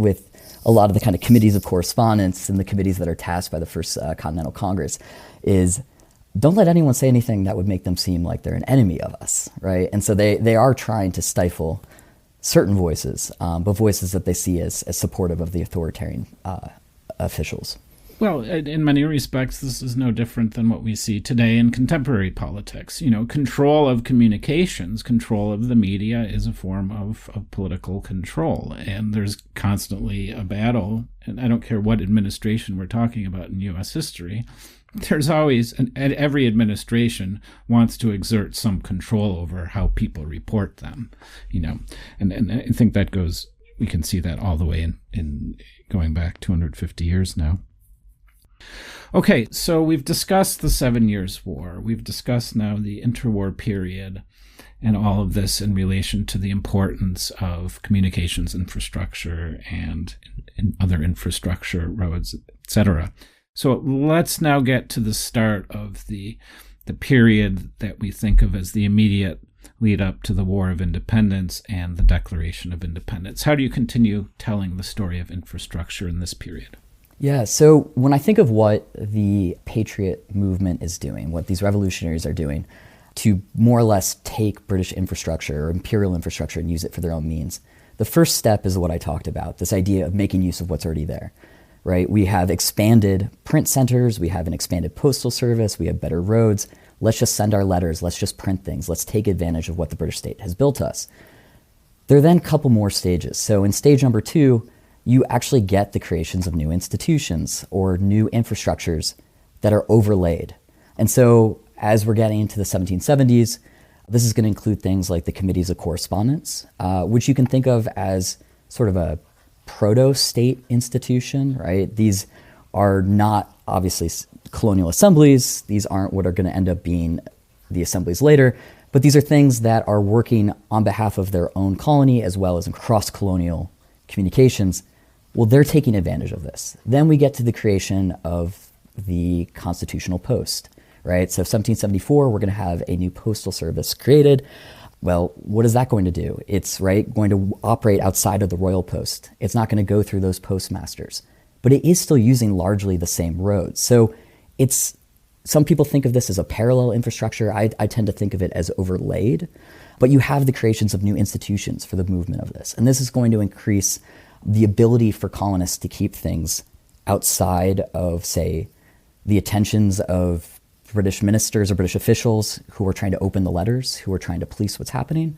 a lot of the kind of committees of correspondence and the committees that are tasked by the First Continental Congress is don't let anyone say anything that would make them seem like they're an enemy of us, right? And so they are trying to stifle certain voices, but voices that they see as supportive of the authoritarian officials. Well, in many respects, this is no different than what we see today in contemporary politics. You know, control of communications, control of the media is a form of political control. And there's constantly a battle, and I don't care what administration we're talking about in U.S. history, there's always, every administration wants to exert some control over how people report them, you know. And I think that goes, we can see that all the way in going back 250 years now. Okay, so we've discussed the 7 Years' War. We've discussed now the interwar period. and all of this in relation to the importance of communications infrastructure and other infrastructure, roads, etc. So let's now get to the start of the period that we think of as the immediate lead up to the War of Independence and the Declaration of Independence. How do you continue telling the story of infrastructure in this period? Yeah, so when I think of what the Patriot movement is doing, what these revolutionaries are doing to more or less take British infrastructure or imperial infrastructure and use it for their own means, the first step is what I talked about, this idea of making use of what's already there, right? We have expanded print centers, we have an expanded postal service, we have better roads. Let's just send our letters, let's just print things, let's take advantage of what the British state has built us. There are then a couple more stages. So in stage number 2, you actually get the creations of new institutions or new infrastructures that are overlaid. And so as we're getting into the 1770s, this is going to include things like the Committees of Correspondence, which you can think of as sort of a proto-state institution, right? These are not obviously colonial assemblies. These aren't what are going to end up being the assemblies later, but these are things that are working on behalf of their own colony as well as in cross-colonial communications. Well, they're taking advantage of this. Then we get to the creation of the Constitutional Post, right? So 1774, we're going to have a new postal service created. Well, what is that going to do? It's going to operate outside of the royal post. It's not going to go through those postmasters, but it is still using largely the same roads. So some people think of this as a parallel infrastructure. I tend to think of it as overlaid, but you have the creations of new institutions for the movement of this. And this is going to increase the ability for colonists to keep things outside of, say, the attentions of British ministers or British officials who are trying to open the letters, who are trying to police what's happening.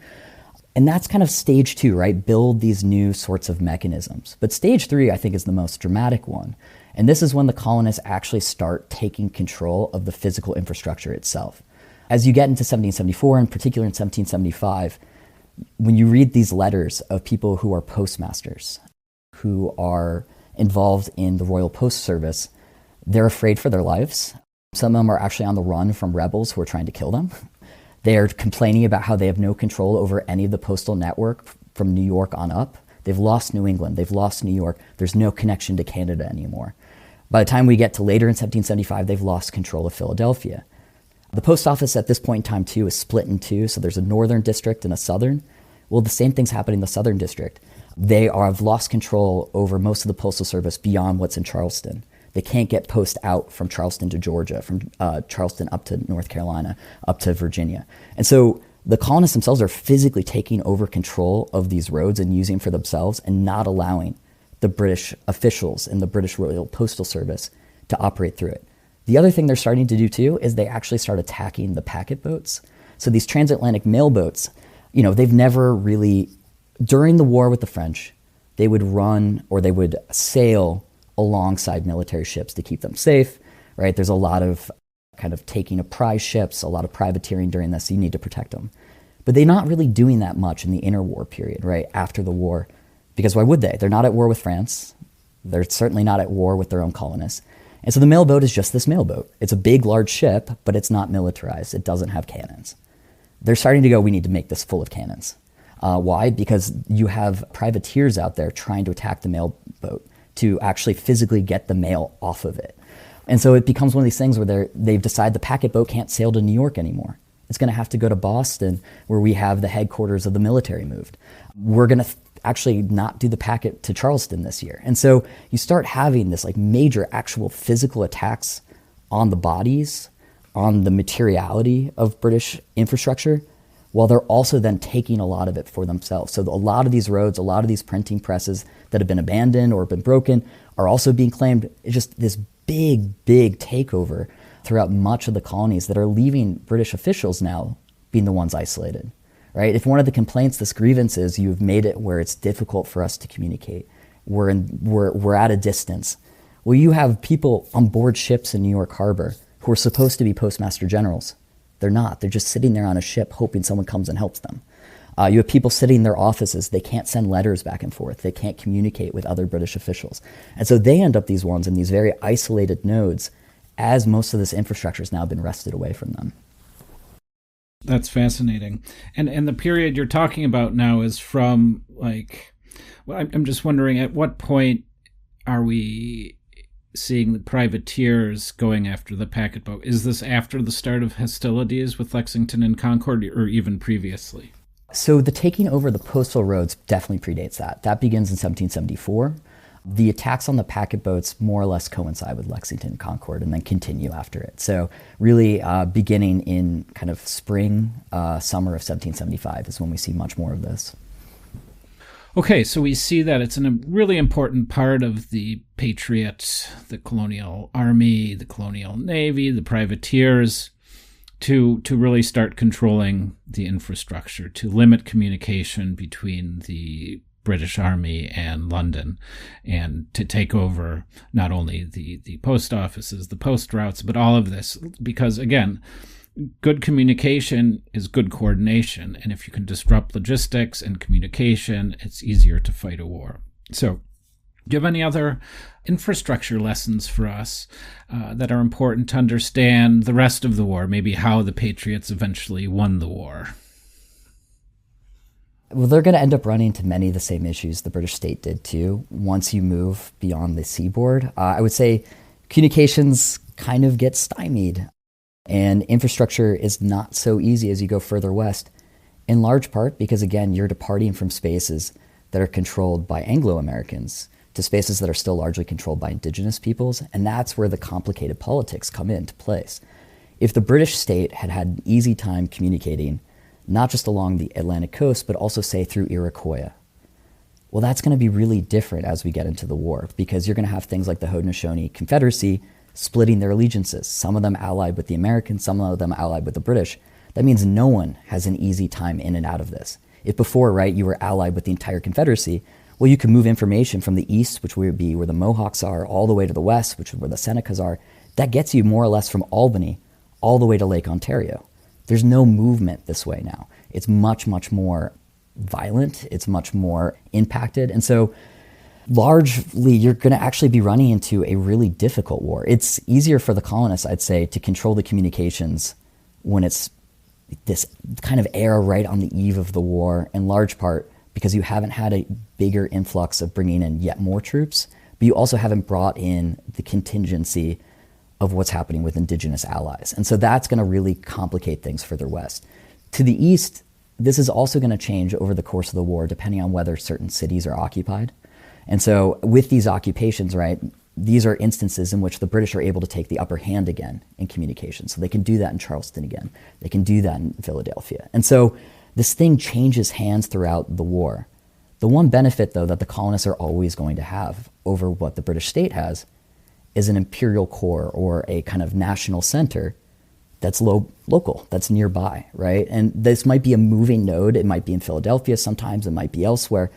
And that's kind of stage 2, right? Build these new sorts of mechanisms. But stage 3, I think, is the most dramatic one. And this is when the colonists actually start taking control of the physical infrastructure itself. As you get into 1774, in particular in 1775, when you read these letters of people who are postmasters, who are involved in the Royal Post Service, they're afraid for their lives. Some of them are actually on the run from rebels who are trying to kill them. They're complaining about how they have no control over any of the postal network from New York on up. They've lost New England. They've lost New York. There's no connection to Canada anymore. By the time we get to later in 1775, they've lost control of Philadelphia. The post office at this point in time, too, is split in two. So there's a northern district and a southern. Well, the same thing's happening in the southern district. They have lost control over most of the postal service beyond what's in Charleston. They can't get post out from Charleston to Georgia, from Charleston up to North Carolina, up to Virginia. And so the colonists themselves are physically taking over control of these roads and using them for themselves and not allowing the British officials and the British Royal Postal Service to operate through it. The other thing they're starting to do, too, is they actually start attacking the packet boats. So these transatlantic mail boats, they've never really, during the war with the French, they would run or they would sail alongside military ships to keep them safe, right? There's a lot of kind of taking of prize ships, a lot of privateering during this, so you need to protect them. But they're not really doing that much in the interwar period, right, after the war, because why would they? They're not at war with France. They're certainly not at war with their own colonists. And so the mail boat is just this mail boat. It's a big, large ship, but it's not militarized. It doesn't have cannons. They're starting to go, we need to make this full of cannons. Why? Because you have privateers out there trying to attack the mail boat to actually physically get the mail off of it. And so it becomes one of these things where they've decided the packet boat can't sail to New York anymore. It's going to have to go to Boston, where we have the headquarters of the military moved. We're going to actually not do the packet to Charleston this year. And so you start having this major actual physical attacks on the bodies, on the materiality of British infrastructure, while they're also then taking a lot of it for themselves. So a lot of these roads, a lot of these printing presses that have been abandoned or been broken are also being claimed. It's just this big, big takeover throughout much of the colonies that are leaving British officials now being the ones isolated, right? If one of the complaints, this grievance is, you've made it where it's difficult for us to communicate. We're at a distance. Well, you have people on board ships in New York Harbor who are supposed to be postmaster generals. They're not. They're just sitting there on a ship hoping someone comes and helps them. You have people sitting in their offices. They can't send letters back and forth. They can't communicate with other British officials. And so they end up these ones in these very isolated nodes as most of this infrastructure has now been wrested away from them. That's fascinating. And the period you're talking about now is from I'm just wondering, at what point are we seeing the privateers going after the packet boat? Is this after the start of hostilities with Lexington and Concord, or even previously? So the taking over the postal roads definitely predates that. That begins in 1774. The attacks on the packet boats more or less coincide with Lexington and Concord and then continue after it. So really beginning in kind of spring, summer of 1775 is when we see much more of this. Okay, so we see that it's a really important part of the Patriots, the colonial army, the colonial navy, the privateers, to really start controlling the infrastructure, to limit communication between the British Army and London, and to take over not only the post offices, the post routes, but all of this. Because, again, good communication is good coordination. And if you can disrupt logistics and communication, it's easier to fight a war. So do you have any other infrastructure lessons for us that are important to understand the rest of the war, maybe how the Patriots eventually won the war? Well, they're going to end up running into many of the same issues the British state did too. Once you move beyond the seaboard, I would say communications kind of get stymied, and infrastructure is not so easy as you go further west, in large part because, again, you're departing from spaces that are controlled by Anglo-Americans to spaces that are still largely controlled by indigenous peoples, and that's where the complicated politics come into place. If the British state had had an easy time communicating not just along the Atlantic coast, but also, say, through Iroquois, well, that's going to be really different as we get into the war, because you're going to have things like the Haudenosaunee Confederacy splitting their allegiances, some of them allied with the Americans, some of them allied with the British. That means no one has an easy time in and out of this. If before, right, you were allied with the entire Confederacy, well, you can move information from the east, which would be where the Mohawks are, all the way to the west, which is where the Senecas are. That gets you more or less from Albany all the way to Lake Ontario. There's no movement this way now. It's much, much more violent. It's much more impacted. And so largely, you're going to actually be running into a really difficult war. It's easier for the colonists, I'd say, to control the communications when it's this kind of era right on the eve of the war, in large part because you haven't had a bigger influx of bringing in yet more troops, but you also haven't brought in the contingency of what's happening with indigenous allies. And so that's going to really complicate things further west. To the east, this is also going to change over the course of the war, depending on whether certain cities are occupied. And so with these occupations, right, these are instances in which the British are able to take the upper hand again in communication. So they can do that in Charleston again. They can do that in Philadelphia. And so this thing changes hands throughout the war. The one benefit, though, that the colonists are always going to have over what the British state has is an imperial core or a kind of national center that's local, that's nearby, right? And this might be a moving node. It might be in Philadelphia sometimes, it might be elsewhere,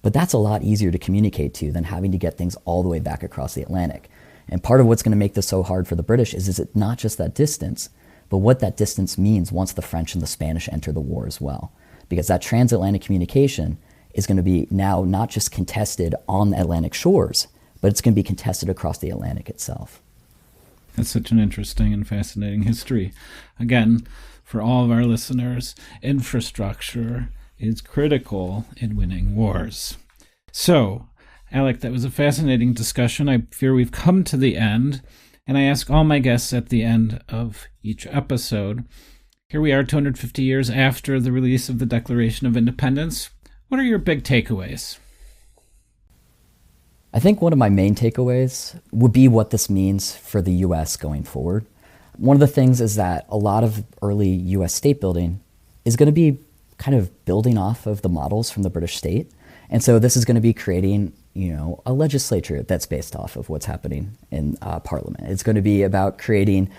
but that's a lot easier to communicate to than having to get things all the way back across the Atlantic. And part of what's going to make this so hard for the British is it not just that distance, but what that distance means once the French and the Spanish enter the war as well. Because that transatlantic communication is going to be now not just contested on the Atlantic shores, but it's going to be contested across the Atlantic itself. That's such an interesting and fascinating history. Again, for all of our listeners, infrastructure is critical in winning wars. So, Alec, that was a fascinating discussion. I fear we've come to the end, and I ask all my guests at the end of each episode. Here we are 250 years after the release of the Declaration of Independence. What are your big takeaways? I think one of my main takeaways would be what this means for the U.S. going forward. One of the things is that a lot of early U.S. state building is going to be kind of building off of the models from the British state. And so this is going to be creating, a legislature that's based off of what's happening in Parliament. It's going to be about creating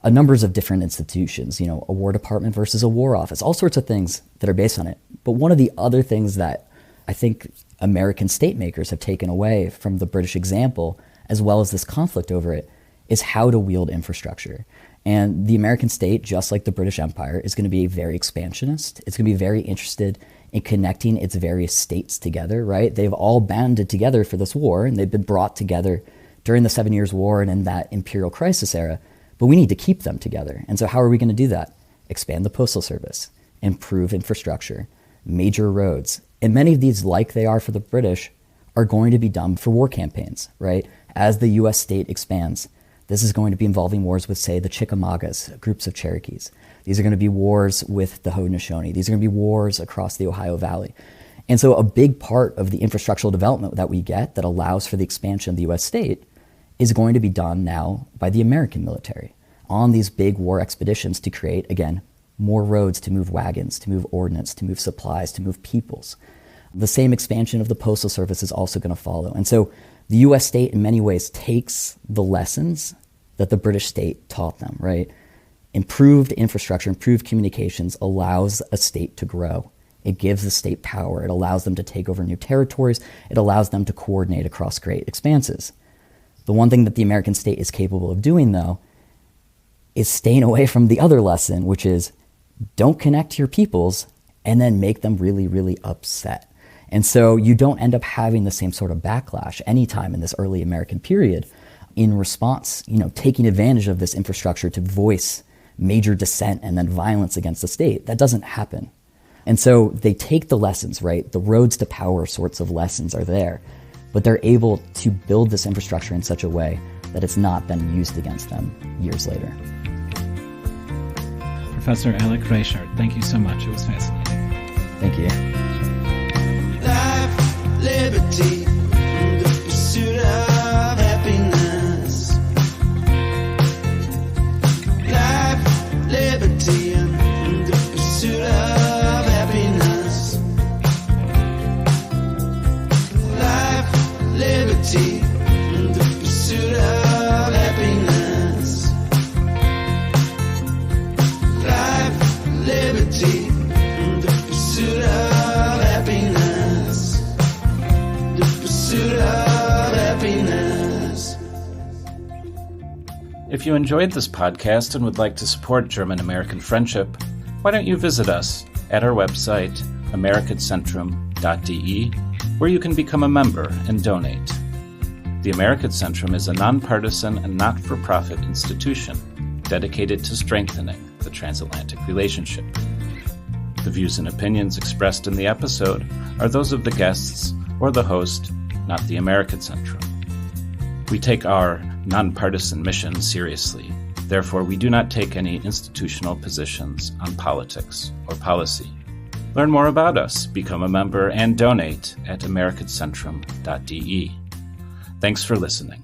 numbers of different institutions, a War Department versus a War Office, all sorts of things that are based on it. But one of the other things that I think American state makers have taken away from the British example, as well as this conflict over it, is how to wield infrastructure. And the American state, just like the British Empire, is going to be very expansionist. It's going to be very interested in connecting its various states together, right? They've all banded together for this war, and they've been brought together during the 7 Years' War and in that imperial crisis era, but we need to keep them together. And so how are we going to do that? expand the postal service, improve infrastructure, major roads. And many of these, like they are for the British, are going to be done for war campaigns, right? As the U.S. state expands, this is going to be involving wars with, say, the Chickamaugas, groups of Cherokees. These are going to be wars with the Haudenosaunee. These are going to be wars across the Ohio Valley. And so a big part of the infrastructural development that we get that allows for the expansion of the U.S. state is going to be done now by the American military on these big war expeditions to create, again, more roads to move wagons, to move ordnance, to move supplies, to move peoples. The same expansion of the postal service is also going to follow. And so the U.S. state in many ways takes the lessons that the British state taught them, right? Improved infrastructure, improved communications allows a state to grow. It gives the state power. It allows them to take over new territories. It allows them to coordinate across great expanses. The one thing that the American state is capable of doing, though, is staying away from the other lesson, which is don't connect to your peoples and then make them really, really upset. And so you don't end up having the same sort of backlash anytime in this early American period in response, taking advantage of this infrastructure to voice major dissent and then violence against the state. That doesn't happen. And so they take the lessons, right? The roads to power sorts of lessons are there, but they're able to build this infrastructure in such a way that it's not then used against them years later. Professor Alec Reichart, thank you so much. It was fascinating. Thank you. Life, liberty, the pursuit of happiness. Life, liberty, and the pursuit of happiness. Life, liberty, and the pursuit of happiness. Life, liberty, and the pursuit of happiness. The pursuit of happiness. If you enjoyed this podcast and would like to support German-American friendship, why don't you visit us at our website, americatcentrum.de, where you can become a member and donate. The American Centrum is a nonpartisan and not-for-profit institution dedicated to strengthening the transatlantic relationship. The views and opinions expressed in the episode are those of the guests or the host, not the American Centrum. We take our nonpartisan mission seriously. Therefore, we do not take any institutional positions on politics or policy. Learn more about us, become a member, and donate at americatcentrum.de. Thanks for listening.